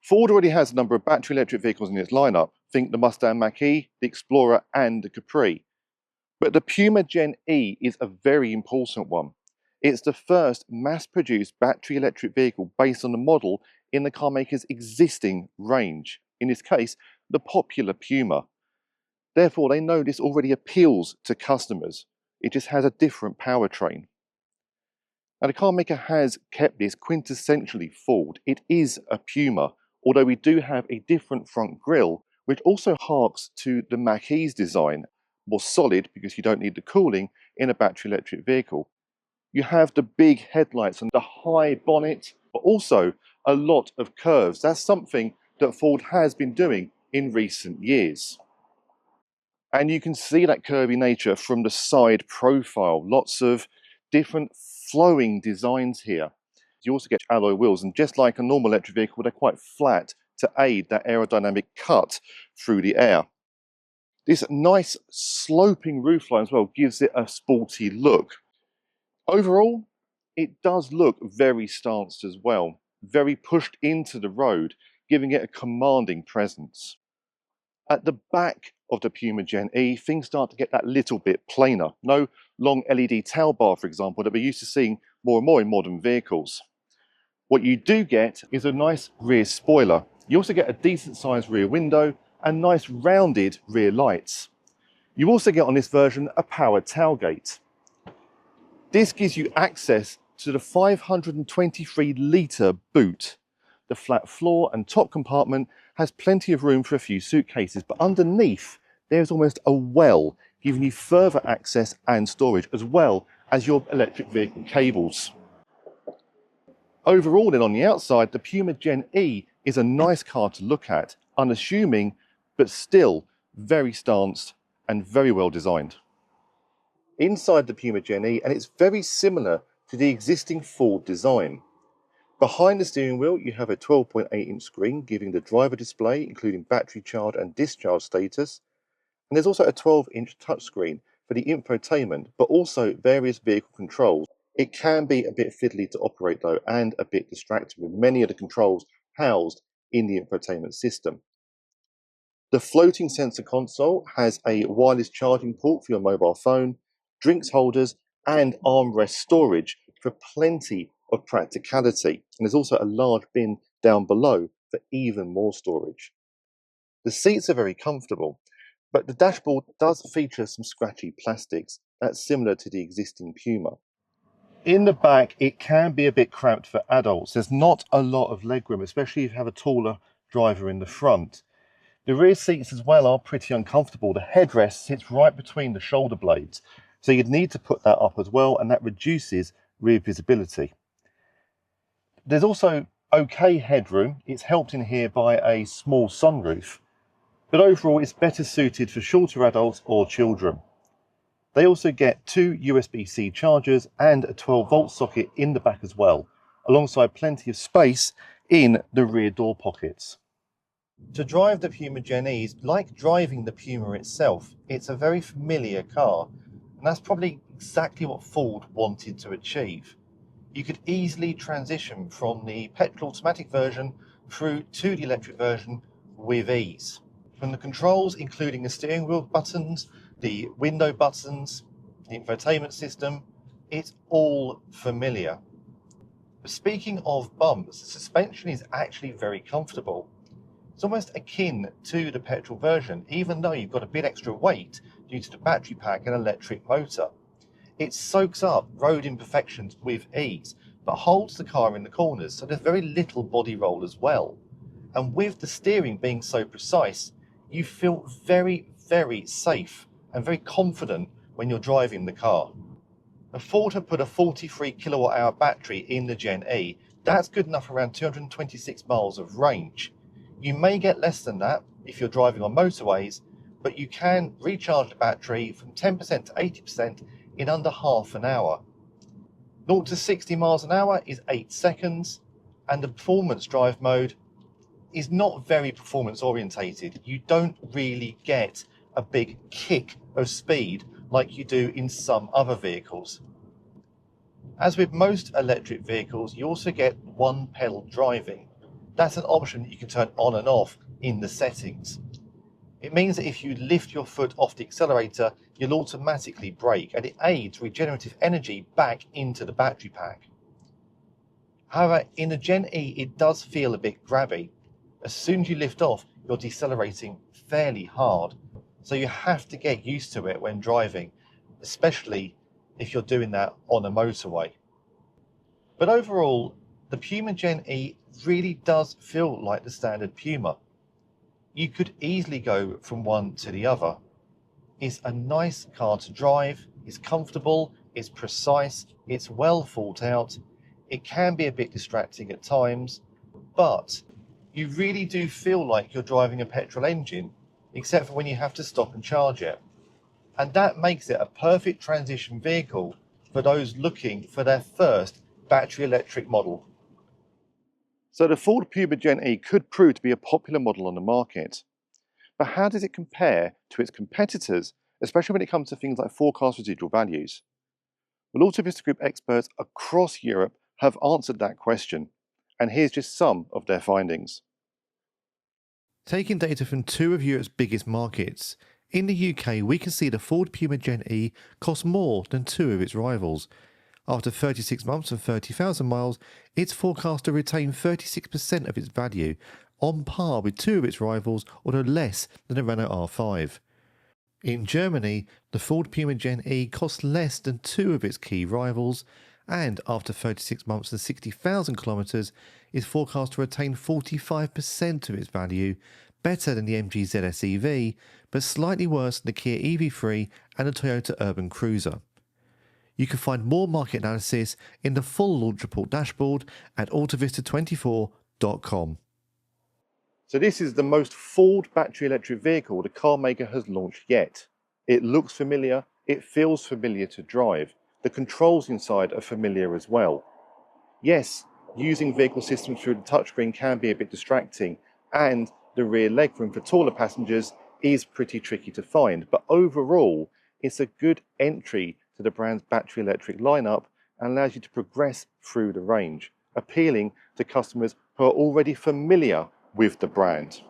Ford already has a number of battery electric vehicles in its lineup. Think the Mustang Mach-E, the Explorer and the Capri. But the Puma Gen-E is a very important one. It's the first mass-produced battery electric vehicle based on the model in the carmaker's existing range, in this case, the popular Puma. Therefore, they know this already appeals to customers. It just has a different powertrain. Now, the carmaker has kept this quintessentially Ford. It is a Puma, although we do have a different front grille, which also harks to the Mach-E's design, more solid because you don't need the cooling in a battery electric vehicle. You have the big headlights and the high bonnet, but also a lot of curves. That's something that Ford has been doing in recent years. And you can see that curvy nature from the side profile. Lots of different flowing designs here. You also get alloy wheels, and just like a normal electric vehicle, they're quite flat to aid that aerodynamic cut through the air. This nice sloping roofline as well gives it a sporty look. Overall, it does look very stanced as well, very pushed into the road, giving it a commanding presence. At the back of the Puma Gen-E, things start to get that little bit plainer. No long LED tail bar, for example, that we're used to seeing more and more in modern vehicles. What you do get is a nice rear spoiler. You also get a decent sized rear window and nice rounded rear lights. You also get on this version a power tailgate. This gives you access to the 523-litre boot. The flat floor and top compartment has plenty of room for a few suitcases, but underneath there's almost a well, giving you further access and storage, as well as your electric vehicle cables. Overall then, on the outside, the Puma Gen-E is a nice car to look at, unassuming, but still very stanced and very well designed. Inside the Puma Gen-E, and it's very similar to the existing Ford design. Behind the steering wheel, you have a 12.8-inch screen giving the driver display, including battery charge and discharge status. And there's also a 12-inch touchscreen for the infotainment, but also various vehicle controls. It can be a bit fiddly to operate though, and a bit distracting, with many of the controls housed in the infotainment system. The floating sensor console has a wireless charging port for your mobile phone, drinks holders, and armrest storage for plenty of practicality. And there's also a large bin down below for even more storage. The seats are very comfortable, but the dashboard does feature some scratchy plastics. That's similar to the existing Puma. In the back, it can be a bit cramped for adults. There's not a lot of legroom, especially if you have a taller driver in the front. The rear seats as well are pretty uncomfortable. The headrest sits right between the shoulder blades, so you'd need to put that up as well, and that reduces rear visibility. There's also okay headroom. It's helped in here by a small sunroof, but overall it's better suited for shorter adults or children. They also get 2 USB-C chargers and a 12-volt socket in the back as well, alongside plenty of space in the rear door pockets. To drive the Puma Gen-E is like driving the Puma itself. It's a very familiar car, and that's probably exactly what Ford wanted to achieve. You could easily transition from the petrol automatic version through to the electric version with ease. From the controls, including the steering wheel buttons, the window buttons, the infotainment system, it's all familiar. But speaking of bumps, the suspension is actually very comfortable. It's almost akin to the petrol version, even though you've got a bit extra weight due to the battery pack and electric motor. It soaks up road imperfections with ease, but holds the car in the corners, so there's very little body roll as well. And with the steering being so precise, you feel very, very safe and very confident when you're driving the car. And Ford have put a 43 kilowatt hour battery in the Gen-E. That's good enough for around 226 miles of range. You may get less than that if you're driving on motorways, but you can recharge the battery from 10% to 80% in under half an hour. 0 to 60 miles an hour is 8 seconds, and the performance drive mode is not very performance orientated. You don't really get a big kick of speed like you do in some other vehicles. As with most electric vehicles, you also get one pedal driving. That's an option that you can turn on and off in the settings. It means that if you lift your foot off the accelerator, you'll automatically brake, and it aids regenerative energy back into the battery pack. However, in the Gen-E, it does feel a bit grabby. As soon as you lift off, you're decelerating fairly hard, so you have to get used to it when driving, especially if you're doing that on a motorway. But overall, the Puma Gen-E really does feel like the standard Puma. You could easily go from one to the other. It's a nice car to drive, it's comfortable, it's precise, it's well thought out. It can be a bit distracting at times, but you really do feel like you're driving a petrol engine, except for when you have to stop and charge it. And that makes it a perfect transition vehicle for those looking for their first battery electric model. So the Ford Puma Gen-E could prove to be a popular model on the market. But how does it compare to its competitors, especially when it comes to things like forecast residual values? Well, Autovista Group experts across Europe have answered that question, and here's just some of their findings. Taking data from two of Europe's biggest markets, in the UK we can see the Ford Puma Gen-E costs more than two of its rivals. After 36 months and 30,000 miles, it's forecast to retain 36% of its value, on par with two of its rivals, although less than the Renault R5. In Germany, the Ford Puma Gen-E costs less than two of its key rivals, and after 36 months and 60,000 kilometres, is forecast to retain 45% of its value, better than the MG ZS EV, but slightly worse than the Kia EV3 and the Toyota Urban Cruiser. You can find more market analysis in the full launch report dashboard at autovista24.com. So this is the most Ford battery electric vehicle the car maker has launched yet. It looks familiar, it feels familiar to drive. The controls inside are familiar as well. Yes, using vehicle systems through the touchscreen can be a bit distracting, and the rear legroom for taller passengers is pretty tricky to find, but overall it's a good entry to the brand's battery electric lineup and allows you to progress through the range, appealing to customers who are already familiar with the brand.